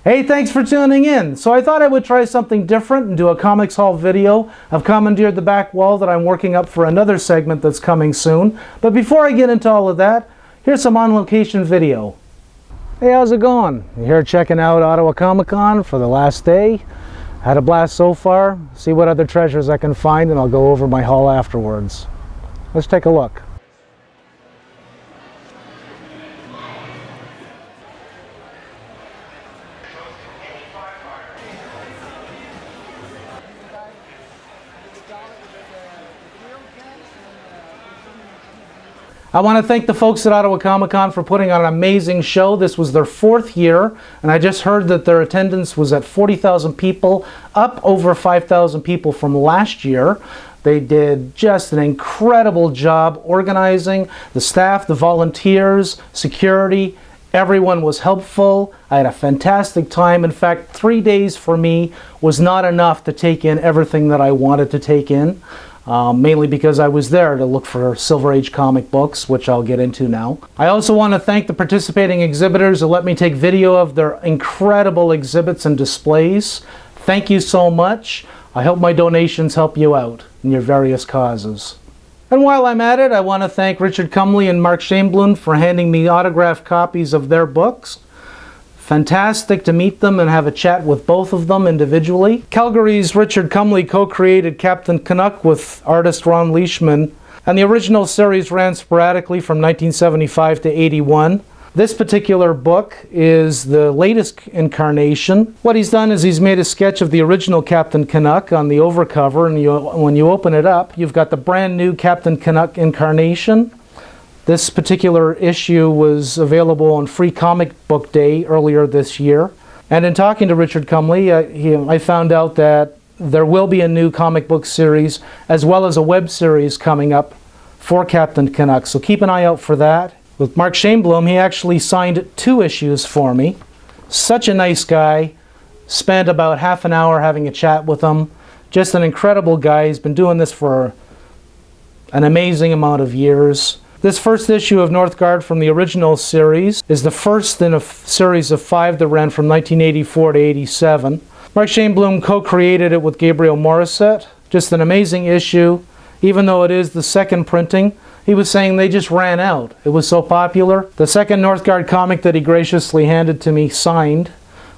Hey, thanks for tuning in. So I thought I would try something different and do a Comics Haul video. I've commandeered the back wall that I'm working up for another segment that's coming soon. But before I get into all of that, here's some on-location video. Hey, how's it going? You're here checking out Ottawa ComicCon for the last day. Had a blast so far. See what other treasures I can find, and I'll go over my haul afterwards. Let's take a look. I want to thank the folks at Ottawa ComicCon for putting on an amazing show. This was their 4th year, and I just heard that their attendance was at 40,000 people, up over 5,000 people from last year. They did just an incredible job organizing. The staff, the volunteers, security, everyone was helpful. I had a fantastic time. In fact, 3 days for me was not enough to take in everything that I wanted to take in. Mainly because I was there to look for Silver Age comic books, which I'll get into now. I also want to thank the participating exhibitors who let me take video of their incredible exhibits and displays. Thank you so much. I hope my donations help you out in your various causes. And while I'm at it, I want to thank Richard Cumley and Mark Shainblum for handing me autographed copies of their books. Fantastic to meet them and have a chat with both of them individually. Calgary's Richard Cumley co-created Captain Canuck with artist Ron Leishman, and the original series ran sporadically from 1975 to 81. This particular book is the latest incarnation. What he's done is he's made a sketch of the original Captain Canuck on the overcover, and when you open it up, you've got the brand new Captain Canuck incarnation. This particular issue was available on Free Comic Book Day earlier this year. And in talking to Richard Cumley, I found out that there will be a new comic book series as well as a web series coming up for Captain Canuck. So keep an eye out for that. With Mark Shainblum, he actually signed 2 issues for me. Such a nice guy. Spent about half an hour having a chat with him. Just an incredible guy. He's been doing this for an amazing amount of years. This first issue of Northgard from the original series is the first in a series of 5 that ran from 1984 to 87. Mark Shainblum co-created it with Gabriel Morissette. Just an amazing issue. Even though it is the second printing, he was saying they just ran out. It was so popular. The second Northgard comic that he graciously handed to me signed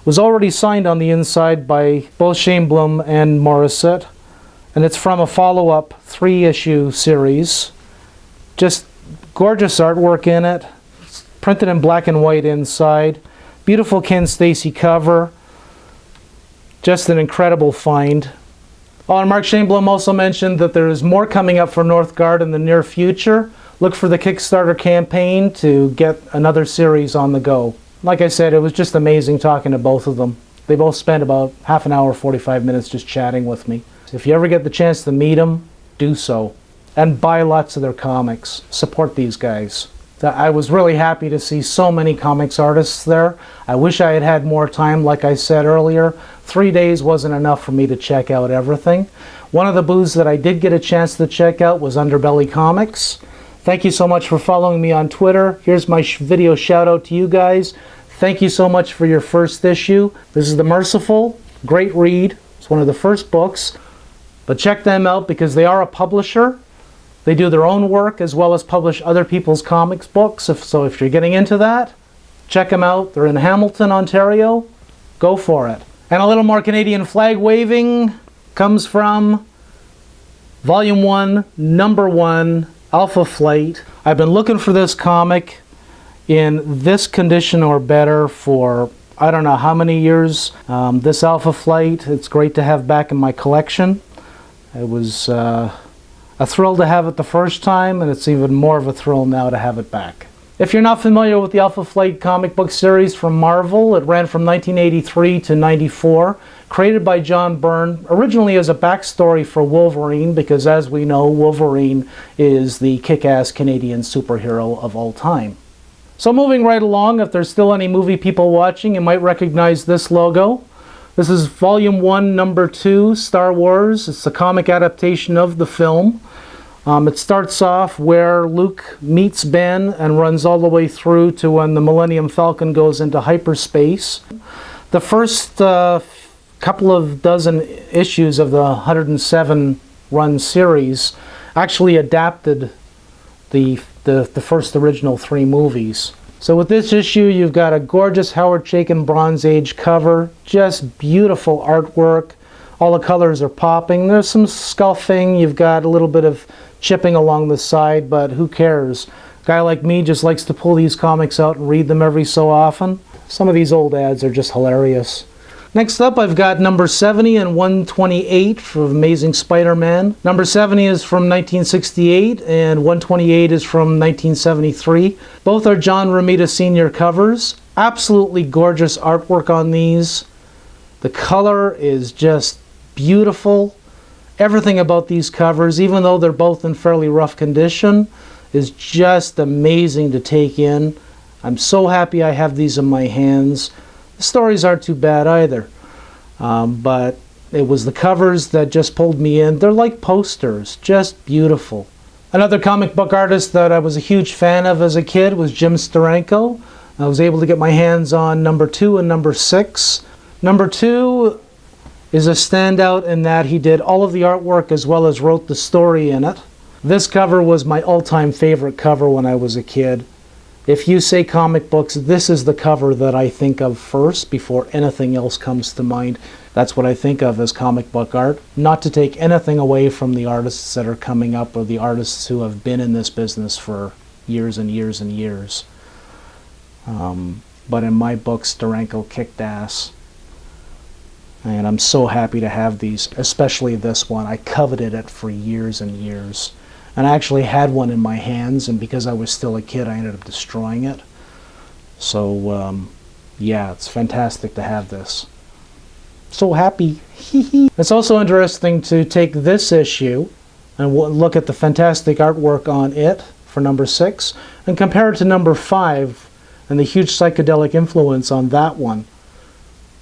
was already signed on the inside by both Shainblum and Morissette. And it's from a follow-up 3-issue series. Just gorgeous artwork in it, it's printed in black and white inside. Beautiful Ken Stacy cover. Just an incredible find. Oh, and Mark Shainblum also mentioned that there is more coming up for Northgard in the near future. Look for the Kickstarter campaign to get another series on the go. Like I said, it was just amazing talking to both of them. They both spent about half an hour, 45 minutes just chatting with me. So if you ever get the chance to meet them, do so. And buy lots of their comics. Support these guys. I was really happy to see so many comics artists there. I wish I had had more time, like I said earlier. 3 days wasn't enough for me to check out everything. One of the booths that I did get a chance to check out was Underbelly Comics. Thank you so much for following me on Twitter. Here's my video shout out to you guys. Thank you so much for your first issue. This is The Merciful. Great read. It's one of the first books. But check them out because they are a publisher. They do their own work as well as publish other people's comics books. So if you're getting into that, check them out. They're in Hamilton, Ontario. Go for it. And a little more Canadian flag waving comes from Volume 1, Number 1, Alpha Flight. I've been looking for this comic in this condition or better for I don't know how many years. This Alpha Flight, it's great to have back in my collection. It was a thrill to have it the first time, and it's even more of a thrill now to have it back. If you're not familiar with the Alpha Flight comic book series from Marvel, it ran from 1983 to 94, created by John Byrne, originally as a backstory for Wolverine, because as we know, Wolverine is the kick-ass Canadian superhero of all time. So moving right along, if there's still any movie people watching, you might recognize this logo. This is Volume 1, Number 2, Star Wars. It's the comic adaptation of the film. It starts off where Luke meets Ben and runs all the way through to when the Millennium Falcon goes into hyperspace. The first couple of dozen issues of the 107 run series actually adapted the first original 3 movies. So with this issue, you've got a gorgeous Howard Chaykin Bronze Age cover, just beautiful artwork. All the colors are popping. There's some scuffing. You've got a little bit of chipping along the side, but who cares? A guy like me just likes to pull these comics out and read them every so often. Some of these old ads are just hilarious. Next up, I've got number 70 and 128 for Amazing Spider-Man. Number 70 is from 1968 and 128 is from 1973. Both are John Romita Sr. covers. Absolutely gorgeous artwork on these. The color is just beautiful. Everything about these covers, even though they're both in fairly rough condition, is just amazing to take in. I'm so happy I have these in my hands. The stories aren't too bad either, but it was the covers that just pulled me in. They're like posters, just beautiful. Another comic book artist that I was a huge fan of as a kid was Jim Steranko. I was able to get my hands on number 2 and number 6. Number 2 is a standout in that he did all of the artwork as well as wrote the story in it. This cover was my all-time favorite cover when I was a kid. If you say comic books, this is the cover that I think of first before anything else comes to mind. That's what I think of as comic book art. Not to take anything away from the artists that are coming up or the artists who have been in this business for years and years and years. But in my book, Steranko kicked ass. And I'm so happy to have these, especially this one. I coveted it for years and years. And I actually had one in my hands, and because I was still a kid, I ended up destroying it. So, yeah, it's fantastic to have this. So happy. It's also interesting to take this issue and look at the fantastic artwork on it for number 6 and compare it to number 5 and the huge psychedelic influence on that one.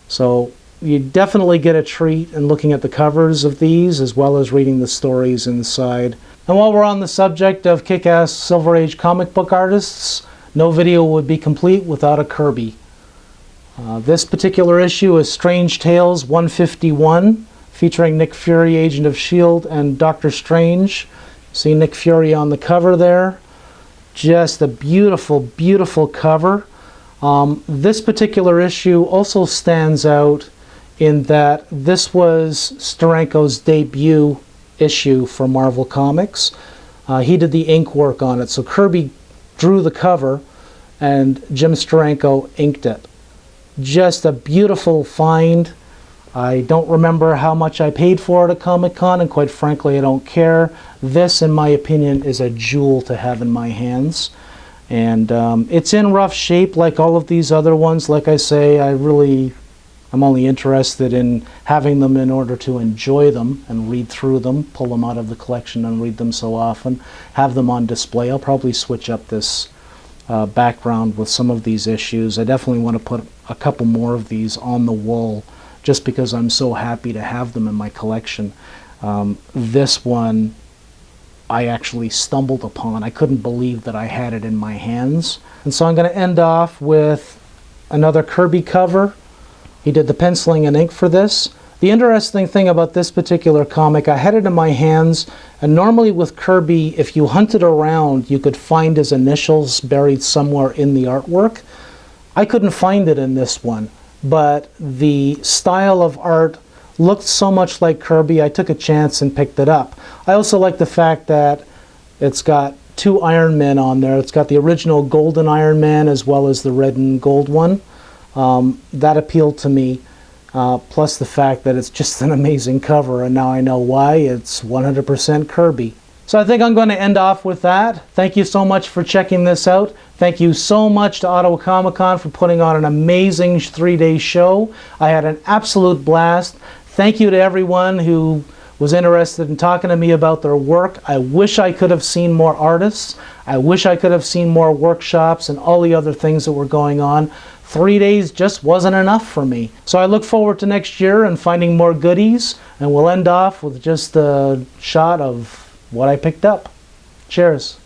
So you definitely get a treat in looking at the covers of these as well as reading the stories inside. And while we're on the subject of kick-ass Silver Age comic book artists, no video would be complete without a Kirby. This particular issue is Strange Tales 151, featuring Nick Fury, Agent of S.H.I.E.L.D., and Doctor Strange. See Nick Fury on the cover there. Just a beautiful, beautiful cover. This particular issue also stands out in that this was Steranko's debut issue for Marvel Comics. He did the ink work on it. So Kirby drew the cover and Jim Steranko inked it. Just a beautiful find. I don't remember how much I paid for it at Comic-Con, and quite frankly I don't care. This, in my opinion, is a jewel to have in my hands. And it's in rough shape like all of these other ones. Like I say, I'm only interested in having them in order to enjoy them and read through them, pull them out of the collection and read them so often, have them on display. I'll probably switch up this background with some of these issues. I definitely want to put a couple more of these on the wall just because I'm so happy to have them in my collection. This one I actually stumbled upon. I couldn't believe that I had it in my hands. And so I'm going to end off with another Kirby cover. He did the penciling and ink for this. The interesting thing about this particular comic, I had it in my hands, and normally with Kirby, if you hunted around, you could find his initials buried somewhere in the artwork. I couldn't find it in this one, but the style of art looked so much like Kirby, I took a chance and picked it up. I also like the fact that it's got 2 Iron Men on there. It's got the original golden Iron Man as well as the red and gold one. That appealed to me, plus the fact that it's just an amazing cover, and now I know why. It's 100% Kirby. So I think I'm going to end off with that. Thank you so much for checking this out. Thank you so much to Ottawa ComicCon for putting on an amazing 3-day show. I had an absolute blast. Thank you to everyone who was interested in talking to me about their work. I wish I could have seen more artists. I wish I could have seen more workshops and all the other things that were going on. 3 days just wasn't enough for me. So I look forward to next year and finding more goodies, and we'll end off with just a shot of what I picked up. Cheers.